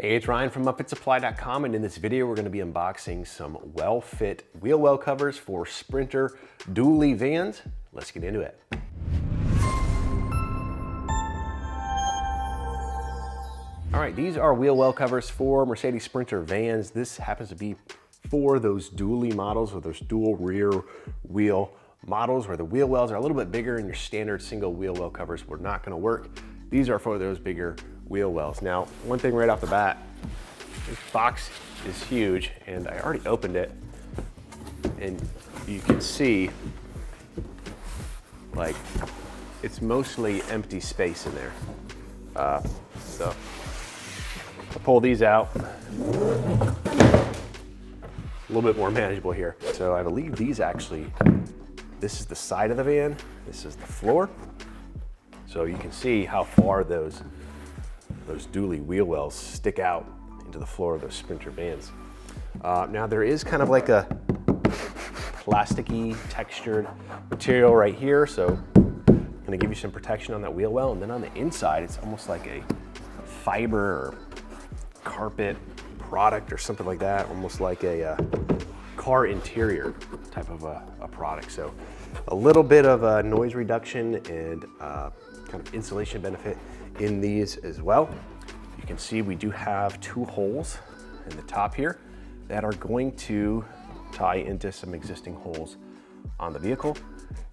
Hey, it's Ryan from UpfitSupply.com, and in this video we're going to be unboxing some Welfit wheel well covers for Sprinter dually vans. Let's get into it. All right, these are wheel well covers for Mercedes Sprinter vans. This happens to be for those dually models or those dual rear wheel models where the wheel wells are a little bit bigger and your standard single wheel well covers were not going to work. These are for those bigger wheel wells. Now, one thing right off the bat, this box is huge, and I already opened it, and you can see, like, it's mostly empty space in there. So I'll pull these out. A little bit more manageable here. So I believe these actually, this is the side of the van, this is the floor. So you can see how far those dually wheel wells stick out into the floor of those Sprinter vans. Now there is kind of like a plasticky textured material right here, so I'm gonna give you some protection on that wheel well, and then on the inside it's almost like a fiber or carpet product or something like that, almost like a car interior type of a product. So a little bit of a noise reduction and kind of insulation benefit in these as well. You can see we do have two holes in the top here that are going to tie into some existing holes on the vehicle.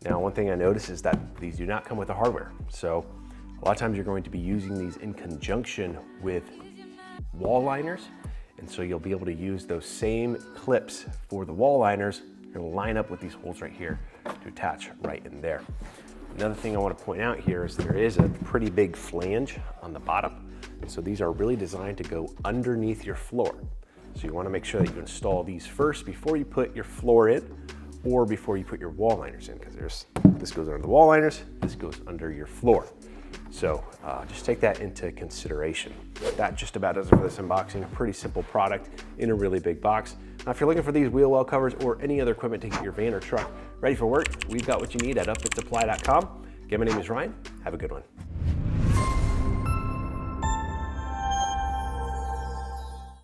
Now, one thing I noticed is that these do not come with the hardware. So a lot of times you're going to be using these in conjunction with wall liners. And so you'll be able to use those same clips for the wall liners and line up with these holes right here to attach right in there. Another thing I want to point out here is there is a pretty big flange on the bottom. So these are really designed to go underneath your floor. So you want to make sure that you install these first before you put your floor in or before you put your wall liners in, because this goes under the wall liners, this goes under your floor. So just take that into consideration. That just about does it for this unboxing. A pretty simple product in a really big box. Now, if you're looking for these wheel well covers or any other equipment to get your van or truck ready for work, we've got what you need at UpfitSupply.com. Again, my name is Ryan. Have a good one.